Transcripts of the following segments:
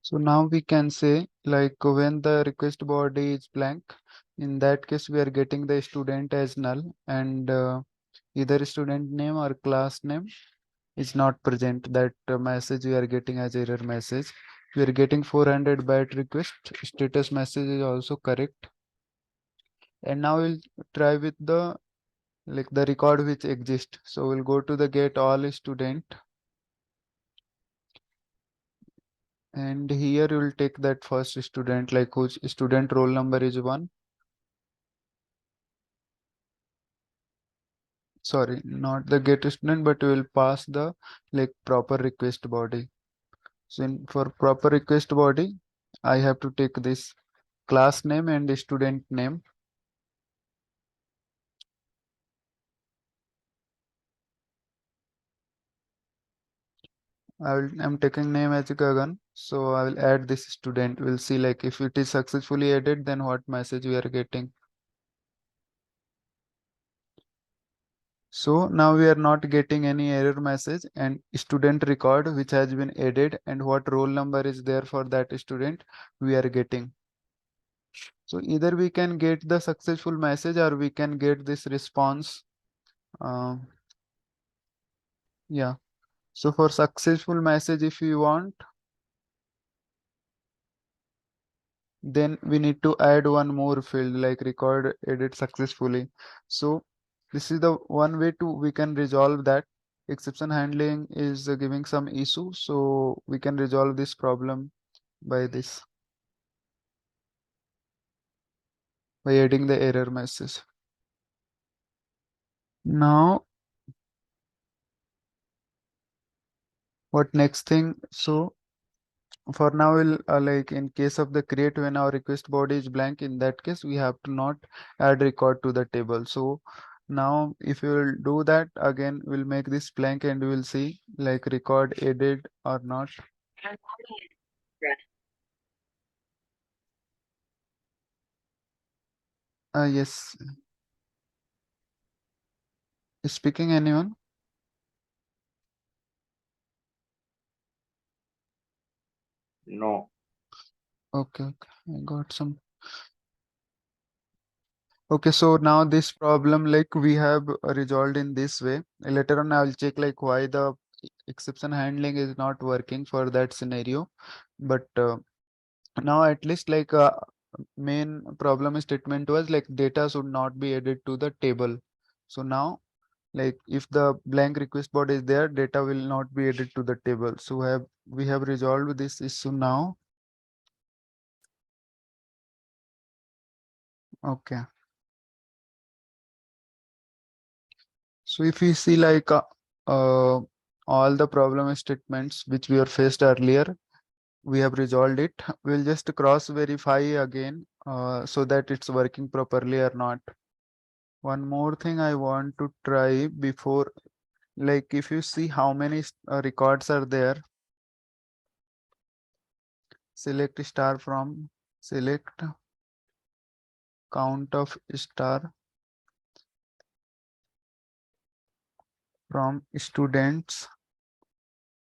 So now we can say like when the request body is blank, in that case we are getting the student as null, and either student name or class name is not present. That message we are getting as error message. We are getting 400 byte request. Status message is also correct. And now we'll try with the like the record which exists. So we'll go to the get all student, and here you will take that first student, like whose student roll number is 1. Sorry, not the get student, but we will pass the like proper request body. So for proper request body, I have to take this class name and student name. I'm taking name as Gagan. So I will add this student. We'll see like if it is successfully added, then what message we are getting. So now we are not getting any error message, and student record which has been added and what roll number is there for that student we are getting. So either we can get the successful message or we can get this response. Uh, yeah. So for successful message, if you want, then we need to add one more field like record edit successfully. So this is the one way to we can resolve that. Exception handling is giving some issue, so we can resolve this problem by this, by adding the error message. Now what next thing? So for now we'll like in case of the create, when our request body is blank, in that case we have to not add record to the table. So now if you will do that again, we'll make this blank and we will see like record added or not. Yes, is speaking anyone? No. Okay, okay, I got some. Okay, so now this problem like we have resolved in this way. Later on, I will check like why the exception handling is not working for that scenario. But now at least like main problem statement was like data should not be added to the table. So now like if the blank request body is there, data will not be added to the table. So we have resolved this issue now. Okay. So if we see like all the problem statements which we were faced earlier, we have resolved it. We'll just cross verify again so that it's working properly or not. One more thing I want to try before, like if you see how many records are there, select star from, select count of star from students.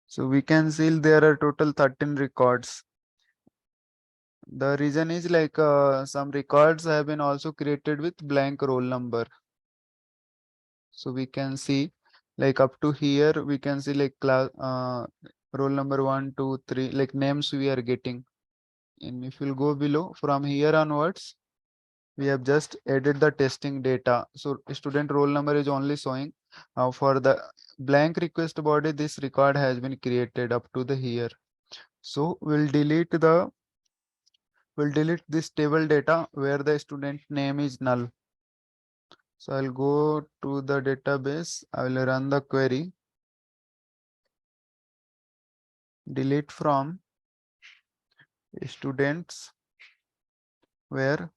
So we can see there are total 13 records. The reason is like some records have been also created with blank roll number. So we can see like up to here, we can see like class roll number 1, 2, 3, like names we are getting. And if you'll go below from here onwards, we have just added the testing data. So student roll number is only showing for the blank request body. This record has been created up to the here. So we'll delete this table data where the student name is null. So I'll go to the database. I will run the query. Delete from students where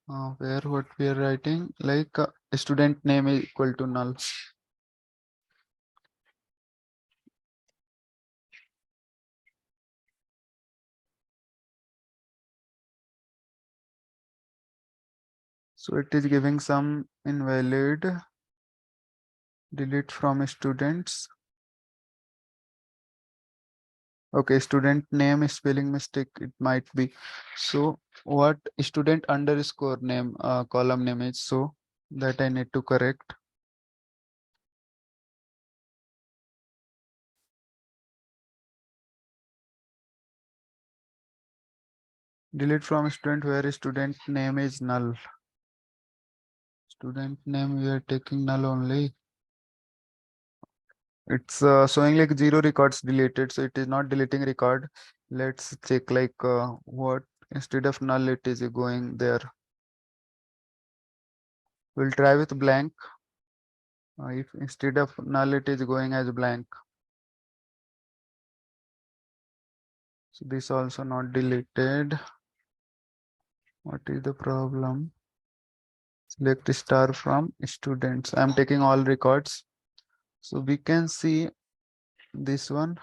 what we are writing like student name is equal to null. So it is giving some invalid. Delete from students. Okay, student name is spelling mistake. It might be. So what student underscore name column name is, so that I need to correct. Delete from student where student name is null. Student name we are taking null only. It's showing like 0 records deleted, so it is not deleting record. Let's check like what instead of null it is going there. We'll try with blank. If instead of null it is going as blank. So this also not deleted. What is the problem? Select star from students. I'm taking all records. So we can see this one.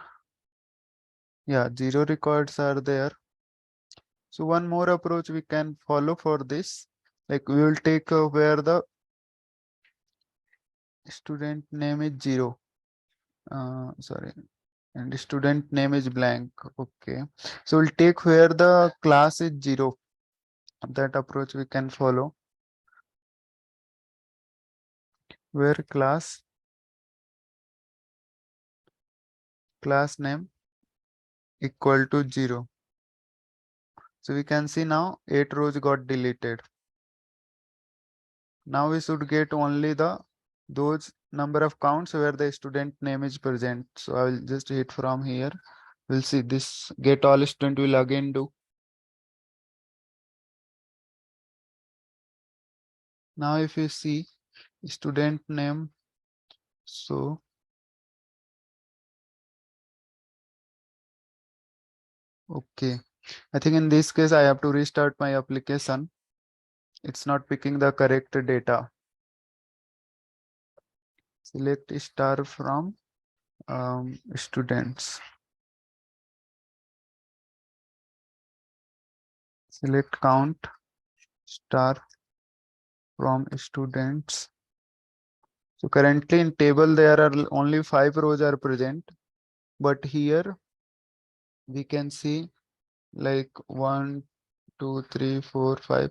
Yeah, 0 records are there. So one more approach we can follow for this. Like we will take where the student name is 0. Sorry. And the student name is blank. Okay. So we'll take where the class is 0. That approach we can follow. Where class name equal to 0. So we can see now 8 rows got deleted. Now we should get only the those number of counts where the student name is present. So I will just hit from here. We'll see this get all student will again do. Now if you see student name, so okay. I think in this case I have to restart my application. It's not picking the correct data. Select star from students. Select count star from students. So currently in table there are only 5 rows are present, but here we can see like 1, 2, 3, 4, 5.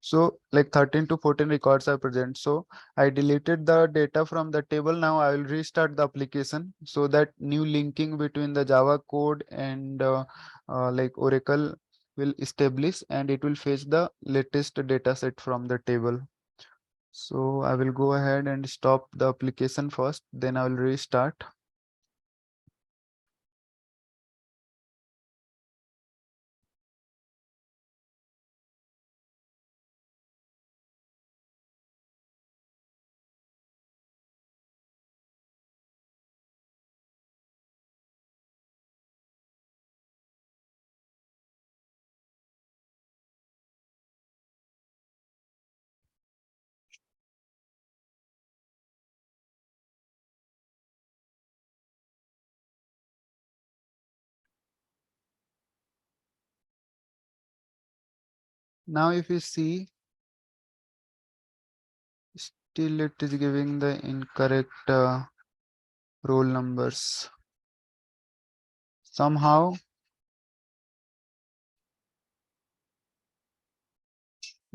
So like 13 to 14 records are present. So I deleted the data from the table. Now I will restart the application so that new linking between the Java code and like Oracle will establish and it will fetch the latest data set from the table. So I will go ahead and stop the application first, then I will restart. Now if you see, still it is giving the incorrect roll numbers. Somehow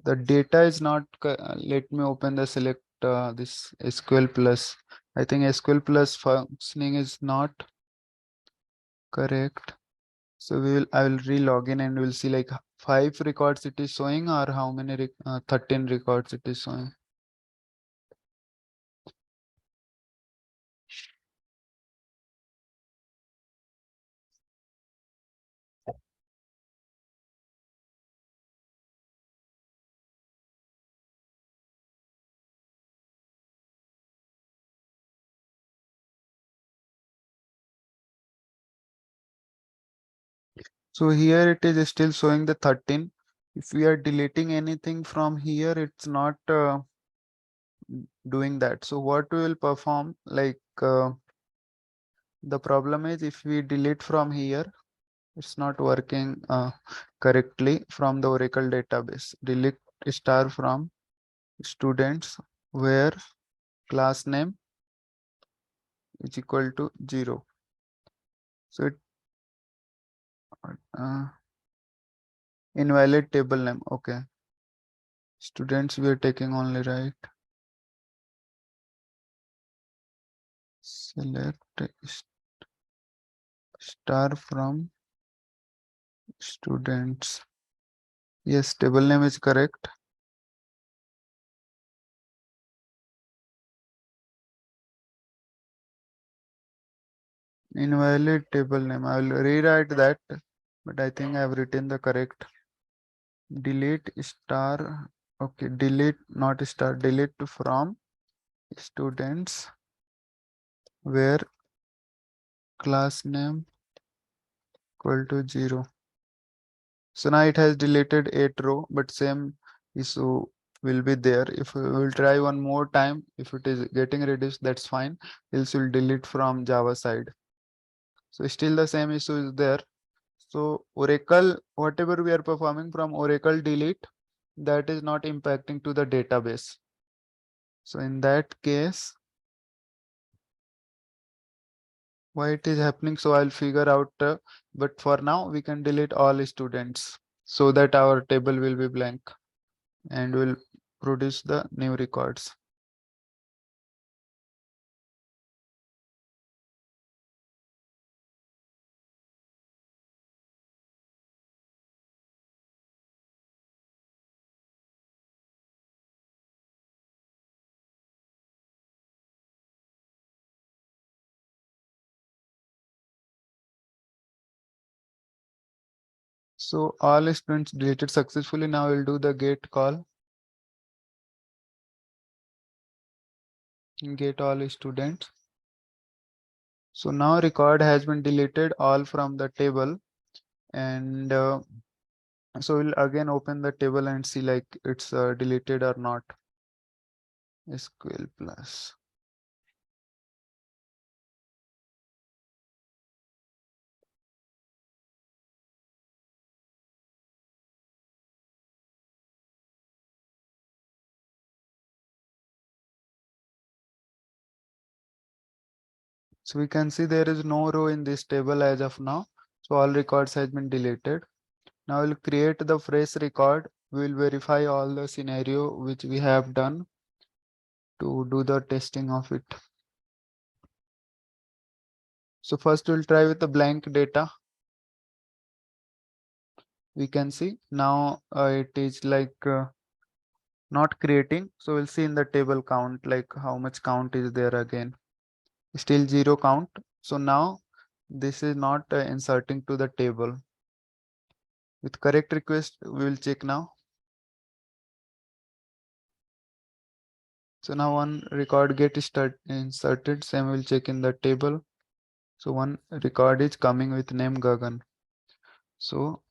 the data is not, let me open the select this SQL plus. I think SQL plus functioning is not correct. So I will re-log in and we'll see like 5 records it is showing or how many 13 records it is showing. So here it is still showing the 13. If we are deleting anything from here, it's not doing that. So what we will perform, like the problem is if we delete from here, it's not working correctly from the Oracle database. Delete star from students where class name is equal to 0. So Invalid table name. Okay. Students we are taking only, right? Select star from students. Yes, table name is correct. Invalid table name. I will rewrite that, but I think I have written the correct. Delete star. Okay, delete not star. Delete from students where class name equal to 0. So now it has deleted 8 row, but same issue will be there. If we will try one more time, if it is getting reduced, that's fine. Else will delete from Java side. So still the same issue is there. So Oracle, whatever we are performing from Oracle delete, that is not impacting to the database. So in that case, why it is happening? So I'll figure out, but for now we can delete all students so that our table will be blank and will produce the new records. So all students deleted successfully. Now we'll do the get call. Get all students. So now record has been deleted all from the table, and so we'll again open the table and see like it's deleted or not. SQL plus. So we can see there is no row in this table as of now. So all records has been deleted. Now we'll create the fresh record. We will verify all the scenario which we have done to do the testing of it. So first we'll try with the blank data. We can see now it is like not creating. So we'll see in the table count like how much count is there again. Still 0 count. So now this is not inserting to the table. With correct request, we will check now. So now one record get inserted, same will check in the table. So one record is coming with name Gagan. So,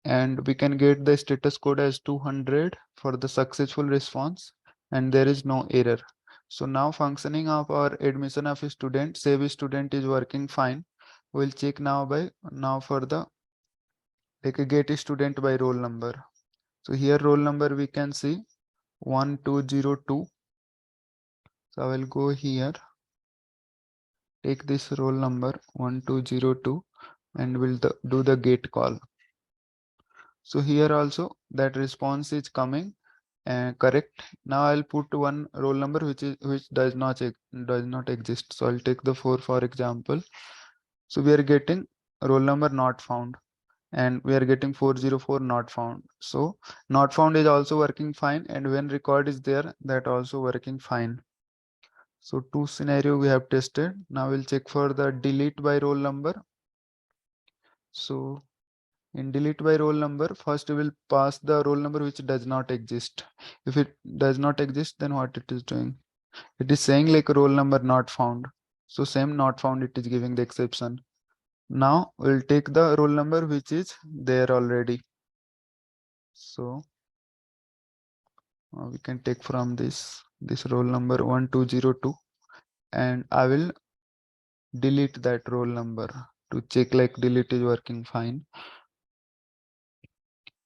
and we can get the status code as 200 for the successful response, and there is no error. So now functioning of our admission of a student, save student is working fine. We'll check now for the like a get student by roll number. So here roll number we can see 1202. So I will go here, take this roll number 1202 and will do the get call. So here also that response is coming correct. Now I'll put one roll number which does not exist. So I'll take the 4 for example. So we are getting roll number not found and we are getting 404 not found. So not found is also working fine, and when record is there, that also working fine. So two scenario we have tested. Now we'll check for the delete by roll number. So in delete by roll number, first we will pass the roll number which does not exist. If it does not exist, then what it is doing? It is saying like roll number not found. So same not found, it is giving the exception. Now we'll take the roll number which is there already. So we can take from this roll number 1202, and I will delete that roll number to check like delete is working fine.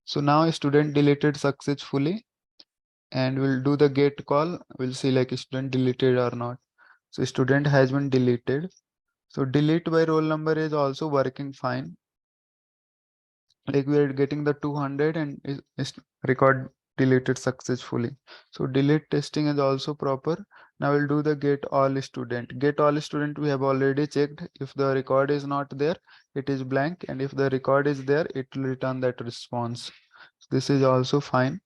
So now a student deleted successfully, and we'll do the get call. We'll see like student deleted or not. So student has been deleted. So delete by roll number is also working fine. like we are getting the 200 and is record deleted successfully. So delete testing is also proper. Now we'll do the get all student. Get all student we have already checked. If the record is not there, it is blank, and if the record is there, it will return that response. This is also fine.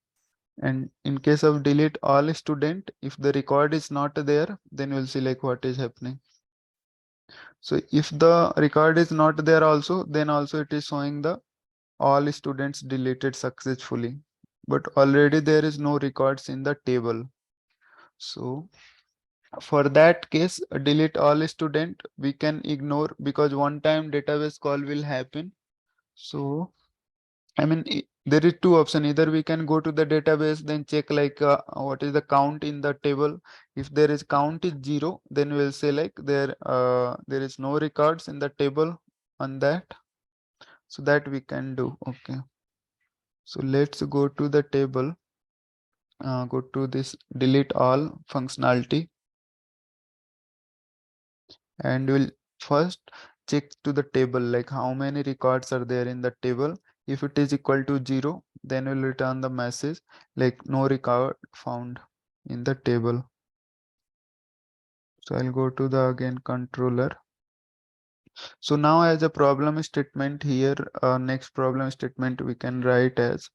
And in case of delete all student, if the record is not there, then we'll see like what is happening. So if the record is not there also, then also it is showing the all students deleted successfully, but already there is no records in the table. So for that case, delete all student we can ignore, because one time database call will happen. So I mean, there is two options. Either we can go to the database, then check like what is the count in the table. If there is count is 0, then we'll say like there is no records in the table on that. So that we can do. Okay. So let's go to the table. Go to this delete all functionality, and we'll first check to the table like how many records are there in the table. If it is equal to 0, then we'll return the message like no record found in the table. So I'll go to the again controller. So now as a problem statement here, next problem statement we can write as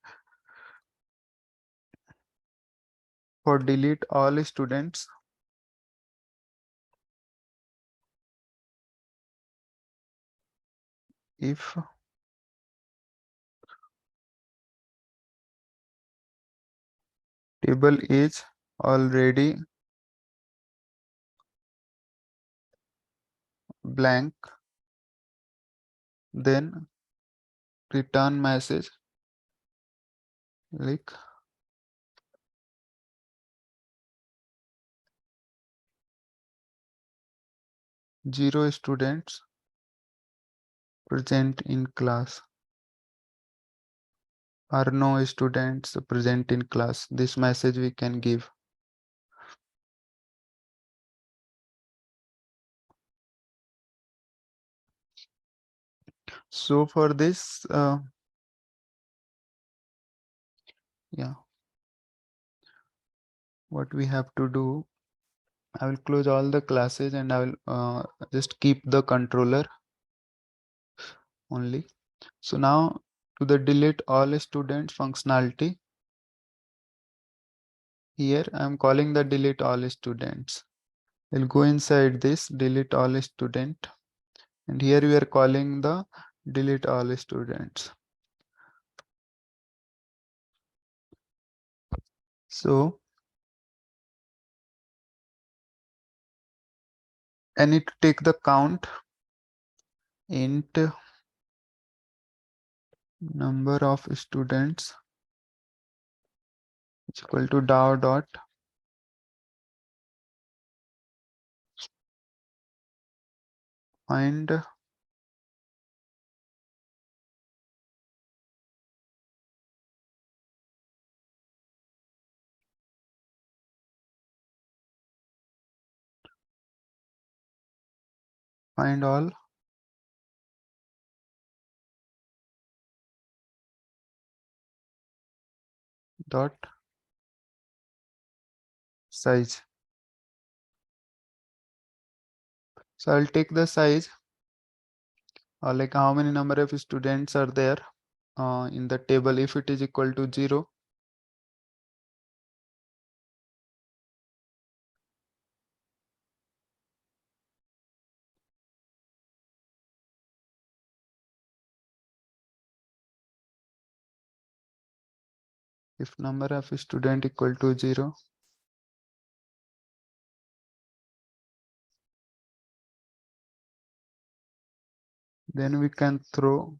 for delete all students, if table is already blank, then return message like 0 students present in class, or no students present in class. This message we can give. So for this, yeah, what we have to do, I will close all the classes and I will just keep the controller only. So now to the delete all students functionality, here I am calling the delete all students. We'll go inside this delete all student, and here we are calling the delete all students. So I need to take the count int number of students is equal to dow dot find find all dot size. So I'll take the size, like how many number of students are there in the table. If it is equal to 0, if number of student equal to 0, then we can throw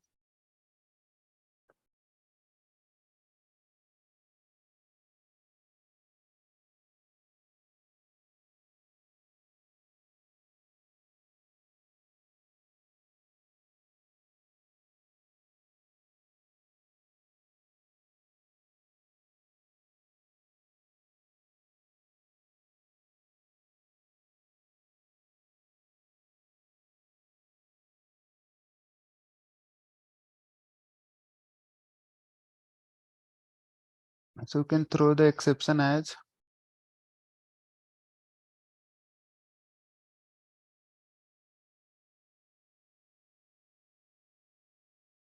So you can throw the exception as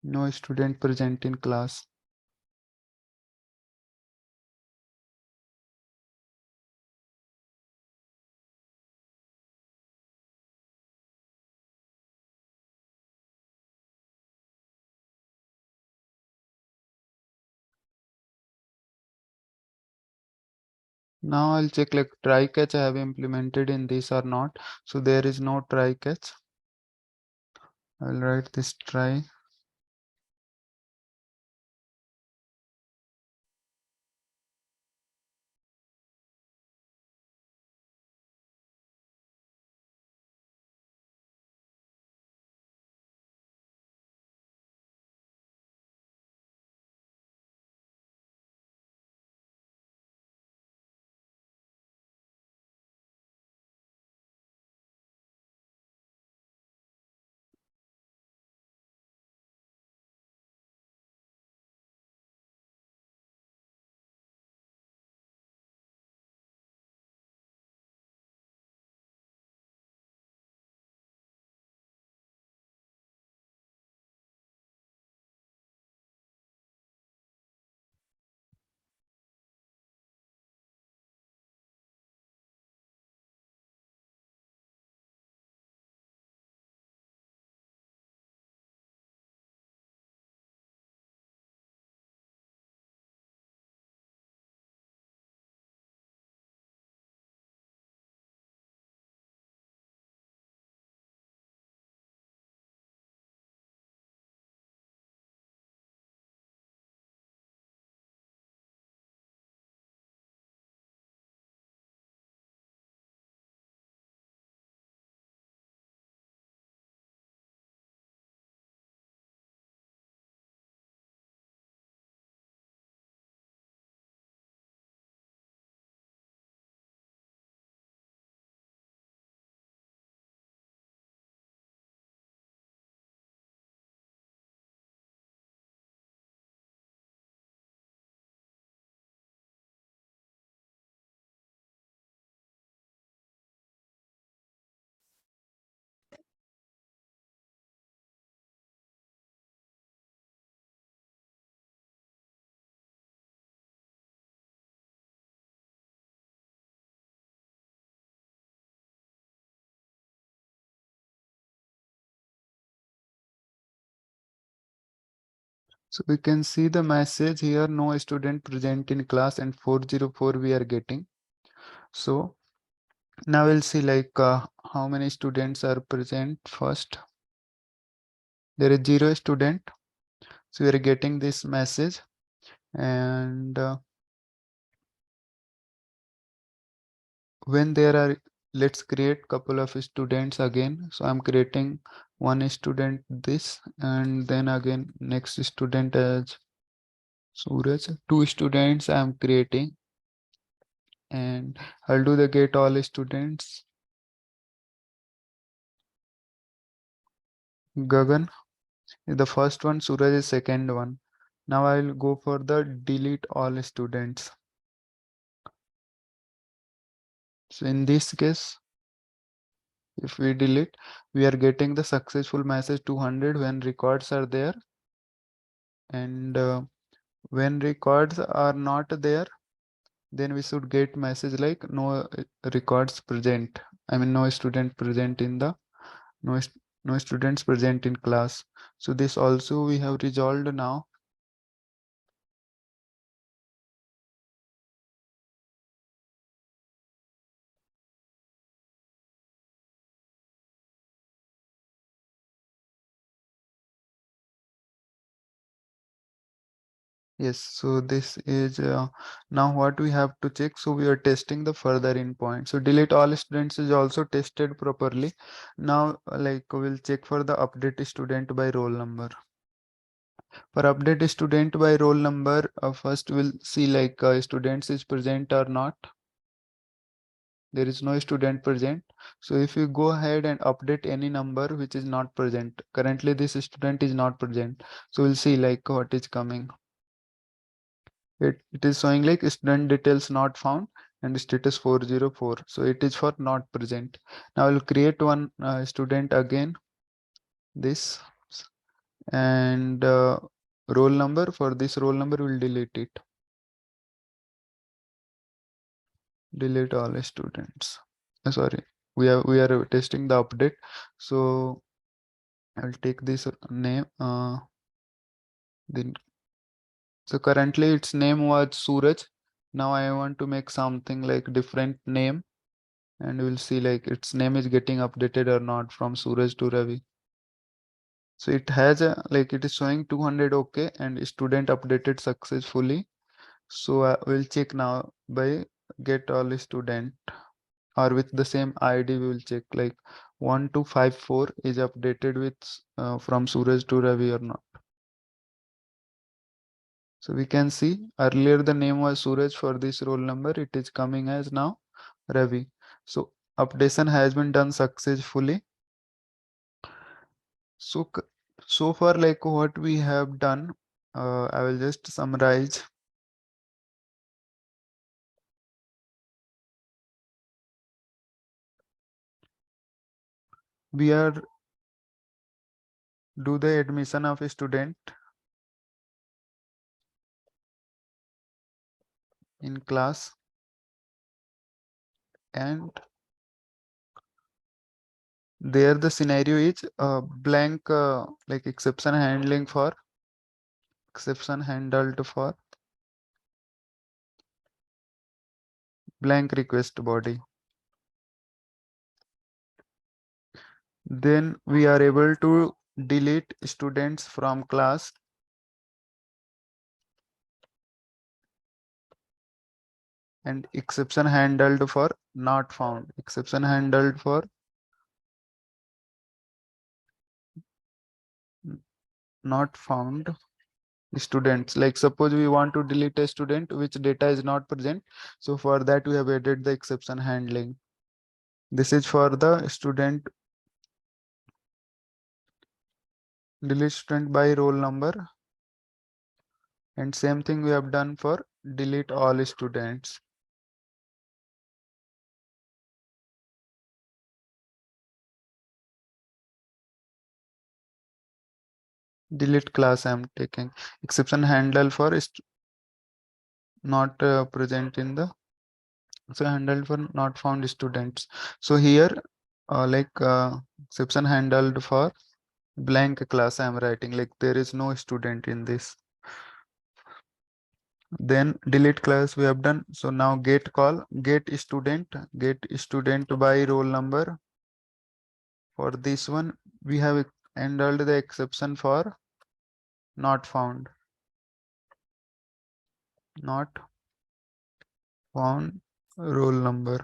no student present in class. Now I'll check like try catch I have implemented in this or not. So there is no try catch. I'll write this try. So we can see the message here, no student present in class, and 404 we are getting. So now we'll see like how many students are present first. There is 0 student. So we are getting this message, and when there are, let's create couple of students again. So I'm creating one student this, and then again next student as Suraj. Two students I'm creating, and I'll do the get all students. Gagan is the first one, Suraj is second one. Now I'll go for the delete all students. So in this case, if we delete, we are getting the successful message 200 when records are there, and when records are not there, then we should get message like no records present. I mean no student present in the no, no students present in class. So this also we have resolved now. Yes, so this is now what we have to check. So we are testing the further in point. So delete all students is also tested properly. Now like we'll check for the update student by roll number. For update student by roll number, first we'll see like students is present or not. There is no student present. So if you go ahead and update any number which is not present, currently this student is not present. So we'll see like what is coming. it is showing like student details not found and status 404. So it is for not present. Now I'll create one student again, this, and roll number. For this roll number, we'll delete it. Delete all students. Sorry, we are testing the update. So I'll take this name. Then so currently its name was Suraj. Now I want to make something like different name, and we'll see like its name is getting updated or not from Suraj to Ravi. So it has a like it is showing 200 okay and student updated successfully. So we'll check now by get all student, or with the same ID we will check like 1254 is updated with from Suraj to Ravi or not. So we can see earlier the name was Suraj for this roll number. It is coming as now Ravi. So updation has been done successfully. So so far like what we have done, I will just summarize. We are do the admission of a student in class, and there the scenario is blank like exception handled for blank request body. Then we are able to delete students from class and exception handled for not found. Exception handled for not found students. Like suppose we want to delete a student which data is not present. So for that we have added the exception handling. This is for the student, delete student by roll number, and same thing we have done for delete all students. Delete class I am taking. Exception handle for not present in the, so handled for not found students. So here exception handled for blank class I am writing, like there is no student in this. Then delete class we have done. So now get call, get student by roll number. For this one we have handled the exception for not found, not found roll number,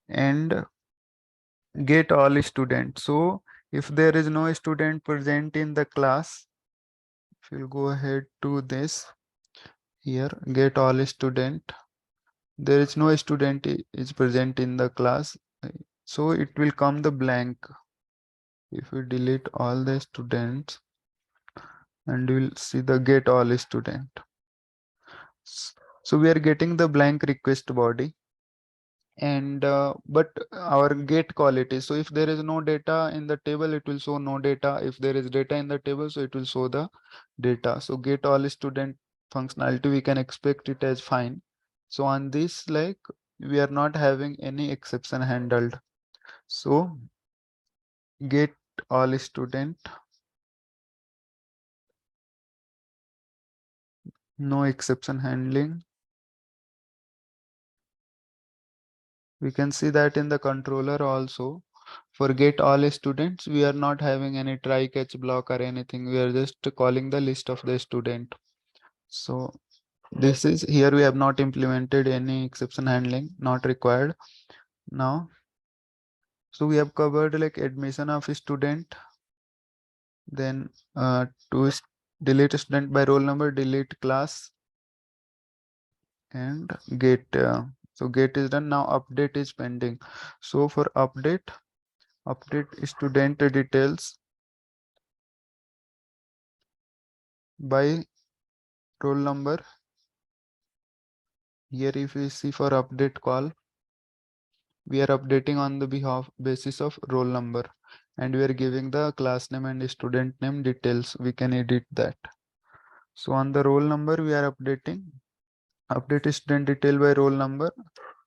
and get all students. So if there is no student present in the class, if you'll go ahead to this, here get all student, there is no student is present in the class, so it will come the blank. If we delete all the students, and we'll see the get all student. So we are getting the blank request body, and but our get quality, so if there is no data in the table it will show no data, if there is data in the table so it will show the data. So get all student functionality we can expect it as fine. So on this like we are not having any exception handled. So get all student, no exception handling. We can see that in the controller also. For get all students, we are not having any try catch block or anything. We are just calling the list of the student. So this is here we have not implemented any exception handling, not required now. So we have covered like admission of a student, then delete student by roll number, delete class, and get. So get is done. Now update is pending. So for update student details by roll number. Here if we see for update call, we are updating on the behalf basis of roll number, and we are giving the class name and student name details. We can edit that. So on the roll number, we are update student detail by roll number.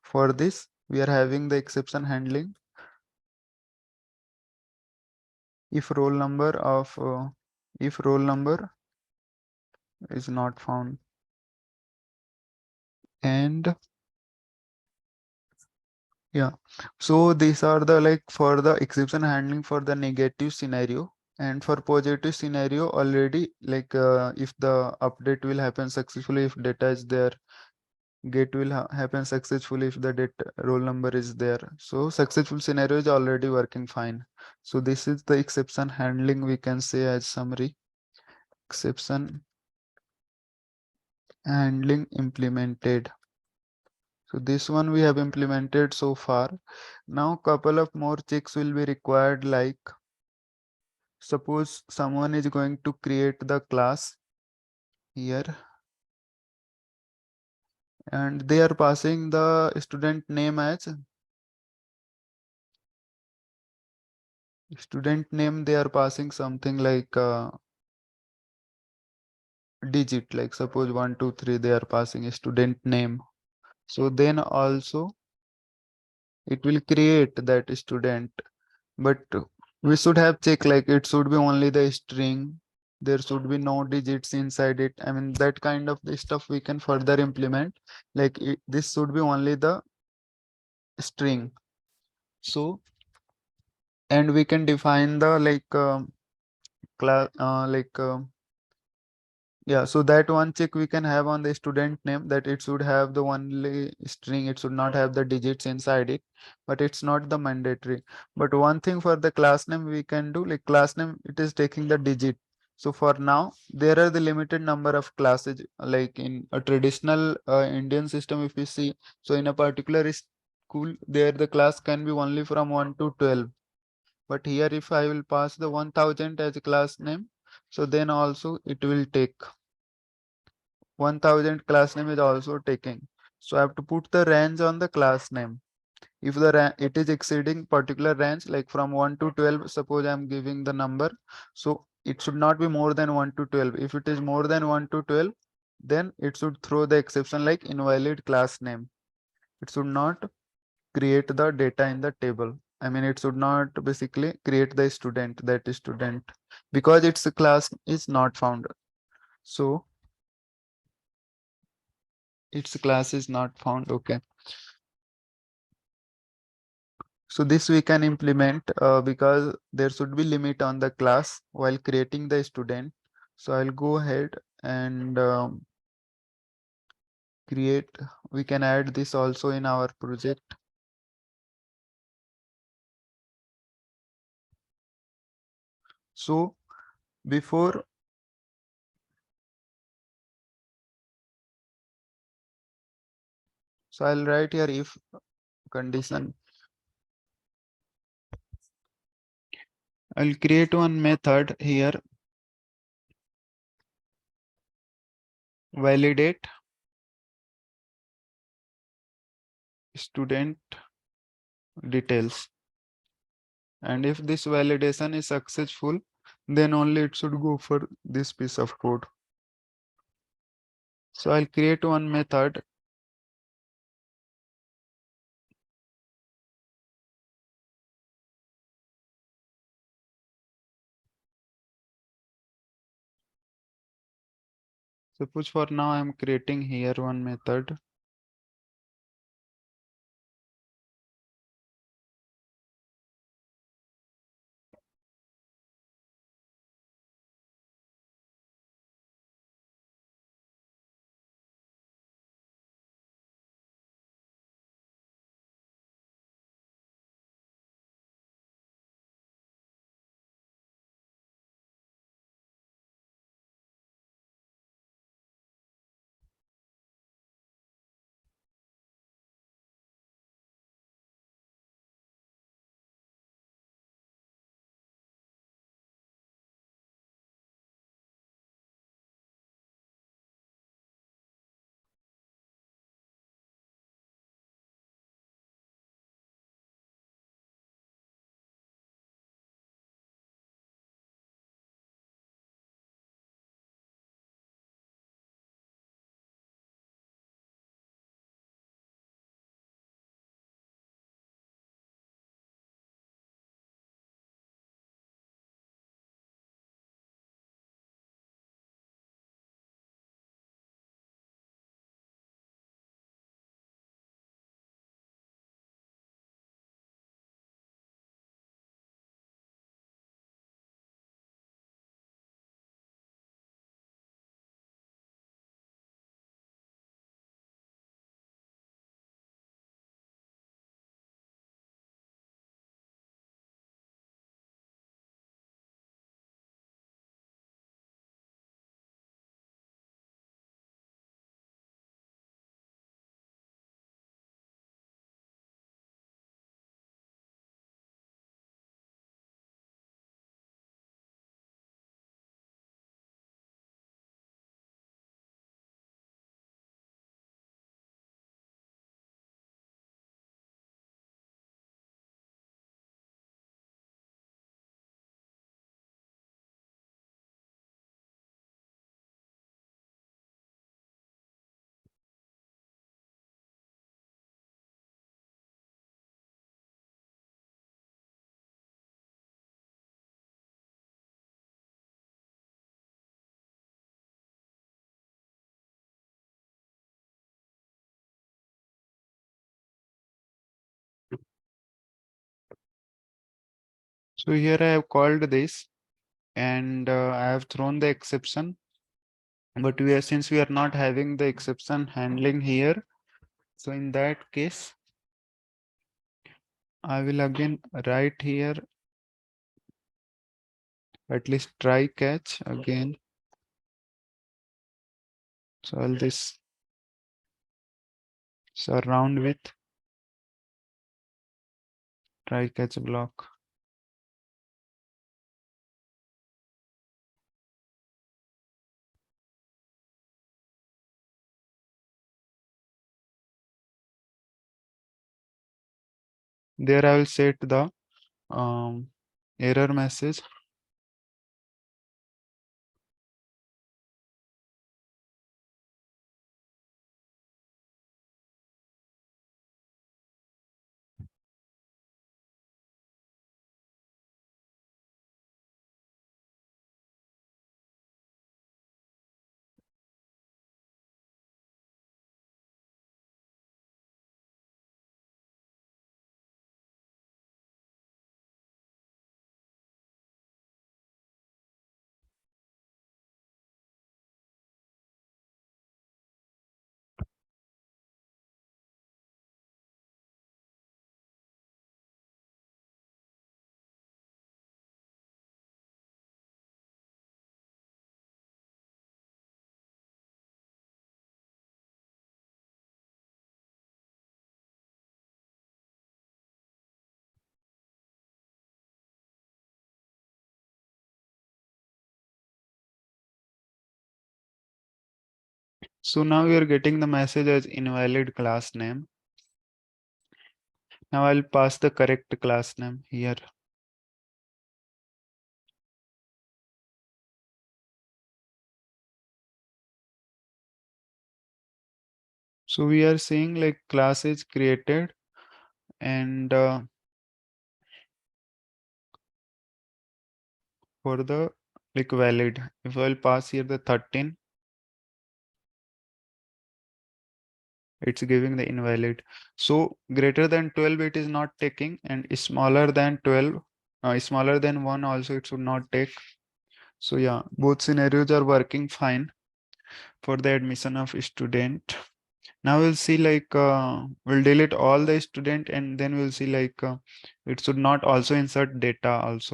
For this, we are having the exception handling. If roll number of if roll number is not found, and yeah, so these are the like for the exception handling for the negative scenario. And for positive scenario already, like if the update will happen successfully, if data is there, get will happen successfully if the data roll number is there. So successful scenario is already working fine. So this is the exception handling, we can say as summary. Exception handling implemented. So this one we have implemented so far. Now couple of more checks will be required, like suppose someone is going to create the class here, and they are passing the student name as student name. They are passing something like digit, like suppose 1 2 3, they are passing a student name. So then also it will create that student, but we should have checked like it should be only the string, there should be no digits inside it. I mean that kind of the stuff we can further implement, like this should be only the string. So and we can define the like class yeah, so that one check we can have on the student name, that it should have the only string, it should not have the digits inside it, but it's not the mandatory. But one thing for the class name we can do, like class name, it is taking the digit. So for now, there are the limited number of classes, like in a traditional Indian system, if we see, so in a particular school, there the class can be only from 1 to 12. But here, if I will pass the 1000 as a class name, so then also it will take 1000 class name is also taking. So I have to put the range on the class name. If the it is exceeding particular range, like from 1 to 12, suppose I'm giving the number, so it should not be more than 1 to 12. If it is more than 1 to 12, then it should throw the exception like invalid class name. It should not create the data in the table. I mean, it should not basically create the student, that is student, because its class is not found. So its class is not found. Okay. So this we can implement because there should be limit on the class while creating the student. So I'll go ahead and create, we can add this also in our project. So before, so I'll write here if condition. I'll create one method here, validate student details. And if this validation is successful, then only it should go for this piece of code. So I'll create one method. Suppose for now I'm creating here one method. So here I have called this and I have thrown the exception, but since we are not having the exception handling here, so in that case I will again write here at least try catch again. So I'll this surround with try catch block. There I will set the error message. So now we are getting the message as invalid class name. Now I'll pass the correct class name here. So we are seeing like class is created and for the like valid, if I'll pass here the 13, it's giving the invalid. So greater than 12 it is not taking, and smaller than 12, smaller than 1 also it should not take. So yeah, both scenarios are working fine for the admission of student. Now we'll see like we'll delete all the student and then we'll see like it should not also insert data also.